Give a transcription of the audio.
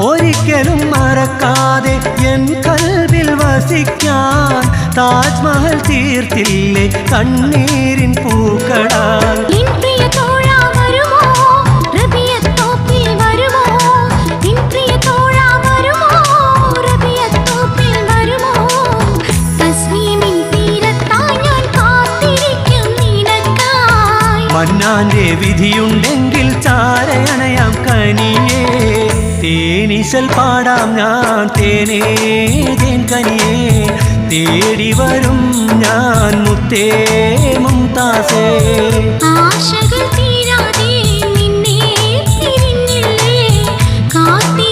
ഒരിക്കലും മറക്കാതെ എൻ കൽവിൽ വസിക്കാൻ താജ്മഹൽ തീർത്തില്ലേ കണ്ണീരിൻ പൂക്കളാൽ. മന്നാന്റെ വിധിയുണ്ടെങ്കിൽ ചാരയണയാം കനിയേ, തേനിശൽ പാടാം ഞാൻ തേനേ തേൻ കനിയേ, തേടി വരും ഞാൻ മുത്തേ മുംതാസേ. ആശകൾ തീരാതെ നിന്നെ പിരിഞ്ഞില്ലേ കാത്തി